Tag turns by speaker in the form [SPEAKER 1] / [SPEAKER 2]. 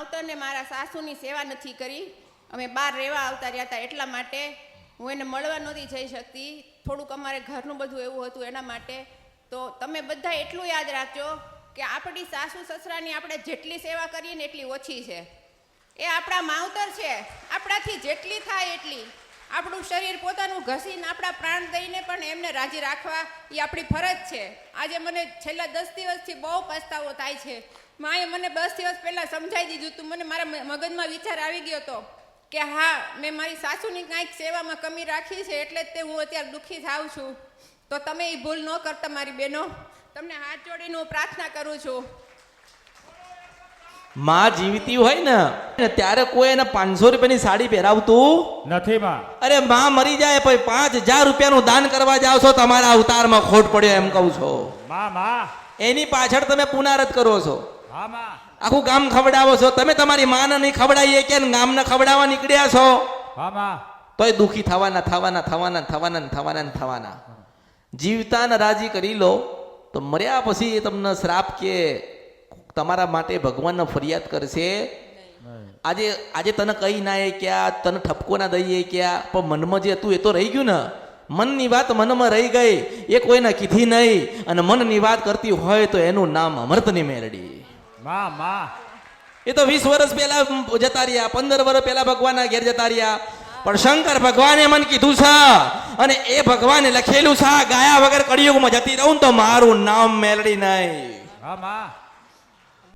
[SPEAKER 1] માવતર ને મારા સાસુની સેવા નથી કરી. અમે બહાર રહેવા આવતા રહ્યા હતા એટલા માટે હું એને મળવા નહોતી જઈ શકતી. થોડુંક અમારે ઘરનું બધું એવું હતું એના માટે. તો તમે બધા એટલું યાદ રાખજો કે આપણી સાસુ સસરાની આપણે જેટલી સેવા કરીએ ને એટલી ઓછી છે. એ આપણા માવતર છે, આપણાથી જેટલી થાય એટલી. આપણું શરીર પોતાનું ઘસીને આપણા પ્રાણ દઈને પણ એમને રાજી રાખવા એ આપણી ફરજ છે. આજે મને છેલ્લા 10 દિવસથી બહુ પસ્તાવો થાય છે. માએ મને 10 દિવસ પહેલાં સમજાવી દીધું હતું. મને મારા મગજમાં વિચાર આવી ગયો હતો કે હા, મેં મારી સાસુની કાંઈક સેવામાં કમી રાખી છે એટલે જ તે હું અત્યારે દુઃખી થાઉં છું. તો તમે એ ભૂલ ન કરતા મારી બહેનો. તમને હાથ જોડીને હું પ્રાર્થના કરું છું.
[SPEAKER 2] માં જીવતી હોય ને ત્યારે કોઈ એને 500 રૂપિયાની સાડી પહેરાવતું
[SPEAKER 3] નથી માં.
[SPEAKER 2] અરે માં મરી જાય પછી 5000 રૂપિયાનું દાન કરવા જાવ છો, તમારા અવતારમાં ખોટ પડ્યો એમ કહું છો.
[SPEAKER 3] માં
[SPEAKER 2] એની પાછળ તમે પુનારત કરો છો.
[SPEAKER 3] હા માં.
[SPEAKER 2] આખું ગામ ખવડાવો છો. તમે તમારી માને નહીં ખવડાવીએ કે ગામને ખવડાવવા નીકળ્યા છો.
[SPEAKER 3] હા માં.
[SPEAKER 2] તોય દુઃખી થવાના. જીવતાને રાજી કરી લો તો મર્યા પછી એ તમને શ્રાપ કે તમારા માટે ભગવાનને ફરિયાદ કરશે. આજે તને કઈ ના એ ક્યાં, તને ઠપકો ના દઈએ ક્યાં, પણ મનમાં જે હતું એ તો રહી ગયું ને. મનની વાત મનમાં રહી ગઈ, એ કોઈને કીધી નહીં. અને મનની વાત કરતી હોય તો એનું નામ અમૃતની મેરડી.
[SPEAKER 3] માં
[SPEAKER 2] એ તો 20 વર્ષ પહેલા જતા રહ્યા, 15 વર્ષ પહેલા ભગવાનના ઘેર જતા રહ્યા. પણ શંકર ભગવાને મને કીધું છે અને એ ભગવાને લખેલું છે, ગાયા વગર કળિયુગમાં જતી રહું તો મારું નામ મેલડી નહીં.
[SPEAKER 3] હા માં.